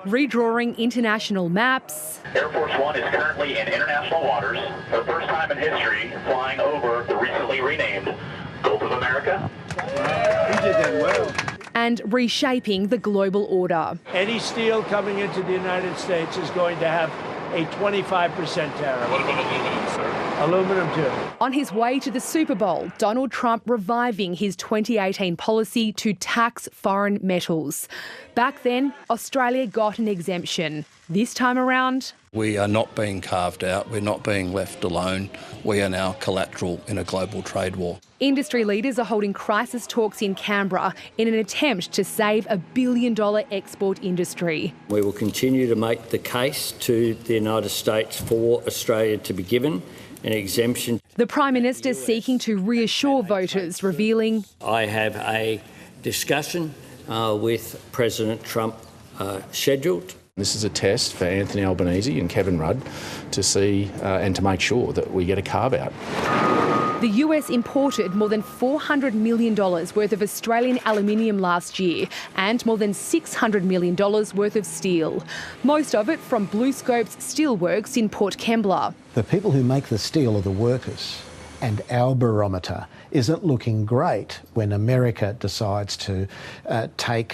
redrawing international maps. Air Force One is currently in international waters for the first time in history, flying over the recently renamed Gulf of America. He did that well. And reshaping the global order. Any steel coming into the United States is going to have a 25% tariff. What about aluminum, sir? Aluminum too. On his way to the Super Bowl, Donald Trump reviving his 2018 policy to tax foreign metals. Back then, Australia got an exemption. This time around, we are not being carved out, we're not being left alone. We are now collateral in a global trade war. industry leaders are holding crisis talks in Canberra in an attempt to save a billion-dollar export industry. We will continue to make the case to the United States for Australia to be given an exemption. The Prime Minister seeking to reassure voters, revealing, I have a discussion with President Trump scheduled. This is a test for Anthony Albanese and Kevin Rudd to see and to make sure that we get a carve-out. The US imported more than $400 million worth of Australian aluminium last year and more than $600 million worth of steel. Most of it from BlueScope's steelworks in Port Kembla. The people who make the steel are the workers, and our barometer isn't looking great when America decides to take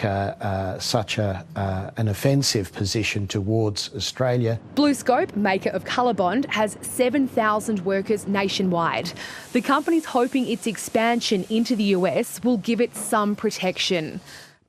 such an offensive position towards Australia. BlueScope, maker of Colorbond, has 7,000 workers nationwide. The company's hoping its expansion into the US will give it some protection.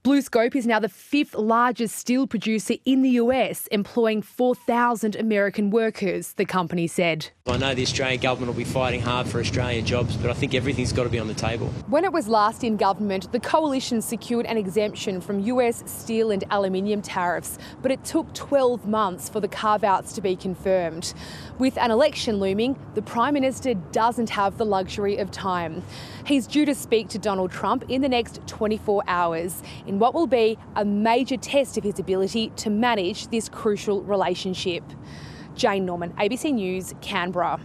BlueScope is now the 5th largest steel producer in the US, employing 4,000 American workers, the company said. I know the Australian government will be fighting hard for Australian jobs, but I think everything's got to be on the table. When it was last in government, the coalition secured an exemption from US steel and aluminium tariffs, but it took 12 months for the carve-outs to be confirmed. With an election looming, the Prime Minister doesn't have the luxury of time. He's due to speak to Donald Trump in the next 24 hours in what will be a major test of his ability to manage this crucial relationship. Jane Norman, ABC News, Canberra.